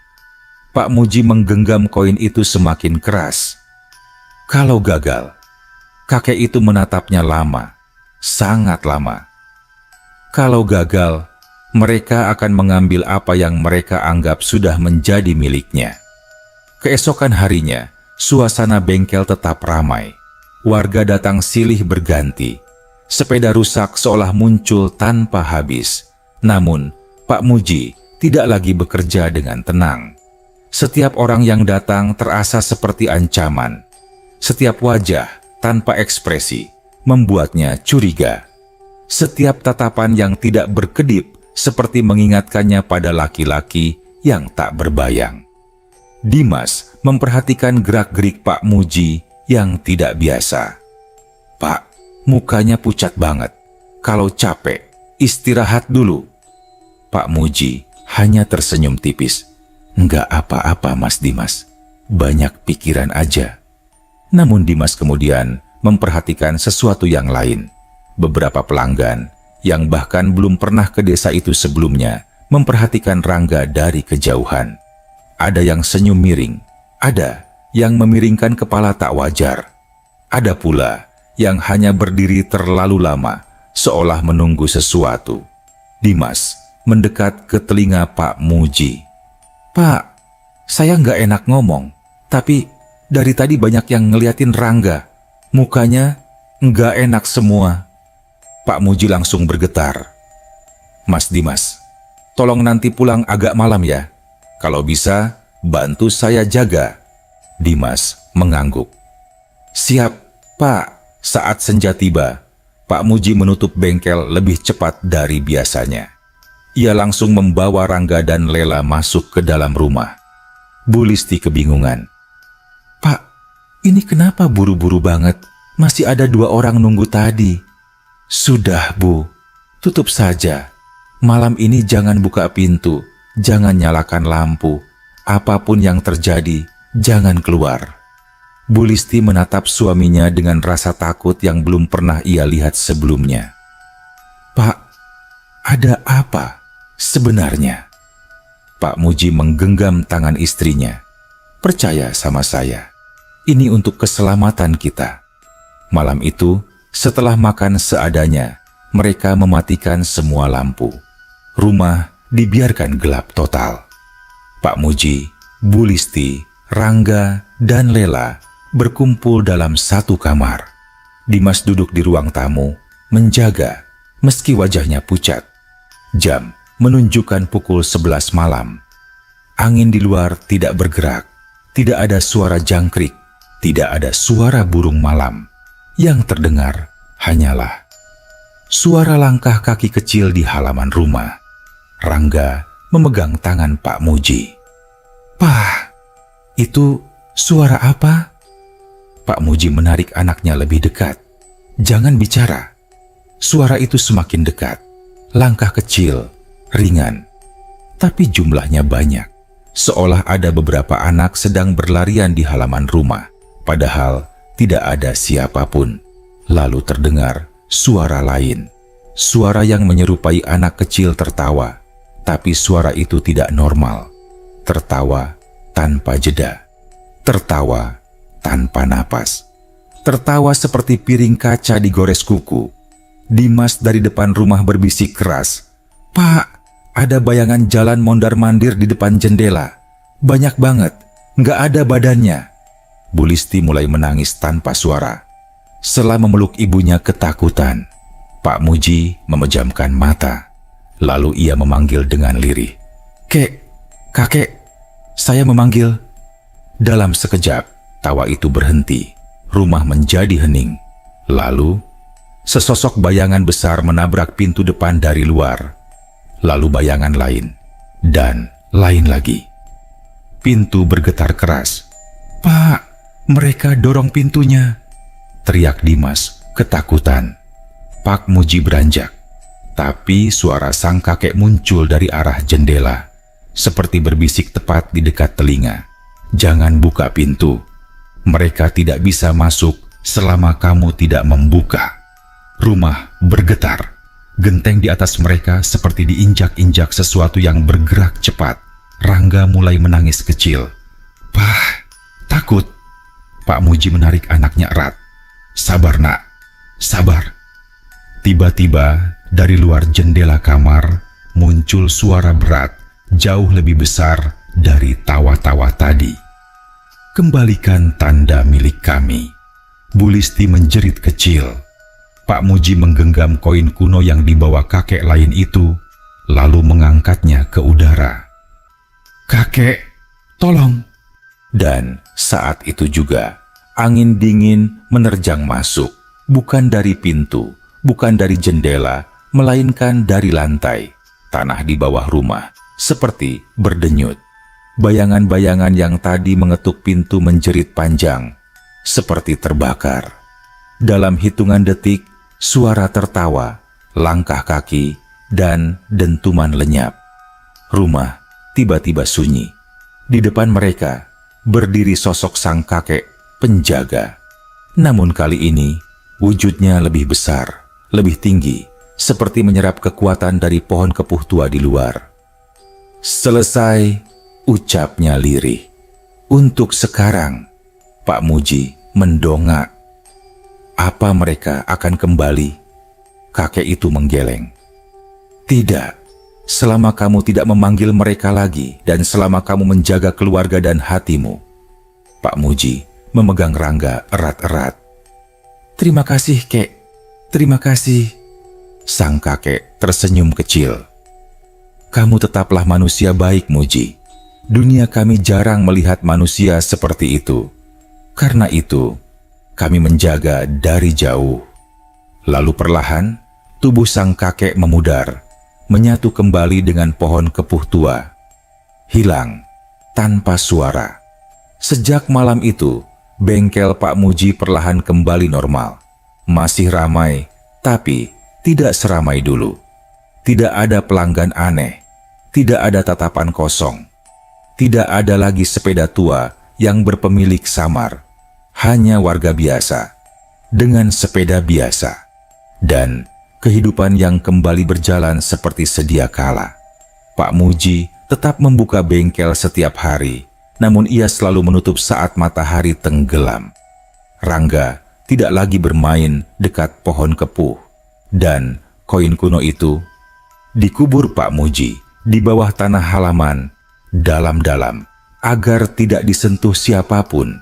Pak Muji menggenggam koin itu semakin keras. Kalau gagal, kakek itu menatapnya lama, sangat lama. Kalau gagal, mereka akan mengambil apa yang mereka anggap sudah menjadi miliknya. Keesokan harinya, suasana bengkel tetap ramai. Warga datang silih berganti. Sepeda rusak seolah muncul tanpa habis. Namun, Pak Muji tidak lagi bekerja dengan tenang. Setiap orang yang datang terasa seperti ancaman. Setiap wajah tanpa ekspresi membuatnya curiga. Setiap tatapan yang tidak berkedip seperti mengingatkannya pada laki-laki yang tak berbayang. Dimas memperhatikan gerak-gerik Pak Muji yang tidak biasa. "Pak, mukanya pucat banget. Kalau capek, istirahat dulu." Pak Muji hanya tersenyum tipis. "Enggak apa-apa, Mas Dimas. Banyak pikiran aja." Namun Dimas kemudian memperhatikan sesuatu yang lain. Beberapa pelanggan yang bahkan belum pernah ke desa itu sebelumnya memperhatikan Rangga dari kejauhan. Ada yang senyum miring, ada yang memiringkan kepala tak wajar. Ada pula yang hanya berdiri terlalu lama, seolah menunggu sesuatu. Dimas mendekat ke telinga Pak Muji. "Pak, saya nggak enak ngomong, tapi dari tadi banyak yang ngeliatin Rangga. Mukanya nggak enak semua." Pak Muji langsung bergetar. Mas Dimas, tolong nanti pulang agak malam ya. Kalau bisa, bantu saya jaga. Dimas mengangguk. Siap, Pak. Saat senja tiba, Pak Muji menutup bengkel lebih cepat dari biasanya. Ia langsung membawa Rangga dan Lela masuk ke dalam rumah. Bu Listi kebingungan. Pak, ini kenapa buru-buru banget? Masih ada 2 orang nunggu tadi. Sudah, Bu. Tutup saja. Malam ini jangan buka pintu, jangan nyalakan lampu. Apapun yang terjadi, jangan keluar. Bu Listi menatap suaminya dengan rasa takut yang belum pernah ia lihat sebelumnya. Pak, ada apa sebenarnya? Pak Muji menggenggam tangan istrinya. Percaya sama saya, ini untuk keselamatan kita. Malam itu, setelah makan seadanya, mereka mematikan semua lampu. Rumah dibiarkan gelap total. Pak Muji, Bu Listi, Rangga, dan Lela berkumpul dalam satu kamar. Dimas duduk di ruang tamu, menjaga, meski wajahnya pucat. Jam menunjukkan pukul 11 malam. Angin di luar tidak bergerak, tidak ada suara jangkrik, tidak ada suara burung malam. Yang terdengar hanyalah suara langkah kaki kecil di halaman rumah. Rangga memegang tangan Pak Muji. Pak, itu suara apa? Pak Muji menarik anaknya lebih dekat. Jangan bicara. Suara itu semakin dekat. Langkah kecil, ringan. Tapi jumlahnya banyak. Seolah ada beberapa anak sedang berlarian di halaman rumah. Padahal tidak ada siapapun. Lalu terdengar suara lain. Suara yang menyerupai anak kecil tertawa. Tapi suara itu tidak normal. Tertawa tanpa jeda. Tertawa tanpa napas. Tertawa seperti piring kaca digores kuku. Dimas dari depan rumah berbisik keras. Pak, ada bayangan jalan mondar-mandir di depan jendela. Banyak banget, nggak ada badannya. Bu Listi mulai menangis tanpa suara. Setelah memeluk ibunya ketakutan, Pak Muji memejamkan mata. Lalu ia memanggil dengan lirih. Kakek, saya memanggil. Dalam sekejap, tawa itu berhenti. Rumah menjadi hening. Lalu, sesosok bayangan besar menabrak pintu depan dari luar. Lalu bayangan lain, dan lain lagi. Pintu bergetar keras. Pak, mereka dorong pintunya, teriak Dimas, ketakutan. Pak Muji beranjak. Tapi suara sang kakek muncul dari arah jendela, seperti berbisik tepat di dekat telinga. Jangan buka pintu. Mereka tidak bisa masuk selama kamu tidak membuka. Rumah bergetar. Genteng di atas mereka seperti diinjak-injak sesuatu yang bergerak cepat. Rangga mulai menangis kecil. Pak, takut. Pak Muji menarik anaknya erat. Sabar nak, sabar. Tiba-tiba dari luar jendela kamar muncul suara berat jauh lebih besar dari tawa-tawa tadi. Kembalikan tanda milik kami. Bu Listi menjerit kecil. Pak Muji menggenggam koin kuno yang dibawa kakek lain itu, lalu mengangkatnya ke udara. Kakek, tolong. Dan saat itu juga, angin dingin menerjang masuk, bukan dari pintu, bukan dari jendela, melainkan dari lantai. Tanah di bawah rumah seperti berdenyut. Bayangan-bayangan yang tadi mengetuk pintu menjerit panjang, seperti terbakar. Dalam hitungan detik, suara tertawa, langkah kaki, dan dentuman lenyap. Rumah tiba-tiba sunyi. Di depan mereka berdiri sosok sang kakek penjaga. Namun kali ini wujudnya lebih besar, lebih tinggi, seperti menyerap kekuatan dari pohon kepuh tua di luar. Selesai, ucapnya lirih. Untuk sekarang, Pak Muji mendongak. Apa mereka akan kembali? Kakek itu menggeleng. Tidak, selama kamu tidak memanggil mereka lagi dan selama kamu menjaga keluarga dan hatimu. Pak Muji memegang Rangga erat-erat. Terima kasih, Kek. Terima kasih. Sang kakek tersenyum kecil. kamu tetaplah manusia baik, Muji. Dunia kami jarang melihat manusia seperti itu. Karena itu, kami menjaga dari jauh." Lalu perlahan, tubuh sang kakek memudar, menyatu kembali dengan pohon kepuh tua. Hilang tanpa suara. Sejak malam itu, bengkel Pak Muji perlahan kembali normal. Masih ramai, tapi tidak seramai dulu. Tidak ada pelanggan aneh, tidak ada tatapan kosong. Tidak ada lagi sepeda tua yang berpemilik samar. Hanya warga biasa, dengan sepeda biasa. Dan kehidupan yang kembali berjalan seperti sedia kala. Pak Muji tetap membuka bengkel setiap hari, namun ia selalu menutup saat matahari tenggelam. Rangga tidak lagi bermain dekat pohon kepuh, dan koin kuno itu dikubur Pak Muji di bawah tanah halaman, dalam-dalam, agar tidak disentuh siapapun.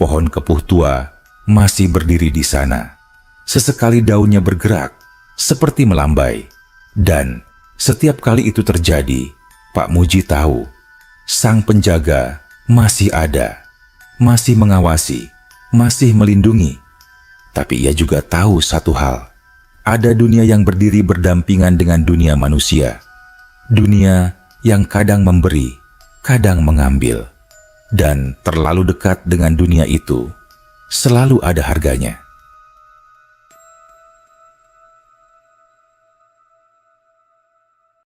Pohon kepuh tua masih berdiri di sana. Sesekali daunnya bergerak, seperti melambai. Dan setiap kali itu terjadi, Pak Muji tahu, sang penjaga masih ada, masih mengawasi, masih melindungi. Tapi ia juga tahu satu hal. Ada dunia yang berdiri berdampingan dengan dunia manusia. Dunia yang kadang memberi, kadang mengambil. Dan terlalu dekat dengan dunia itu, selalu ada harganya.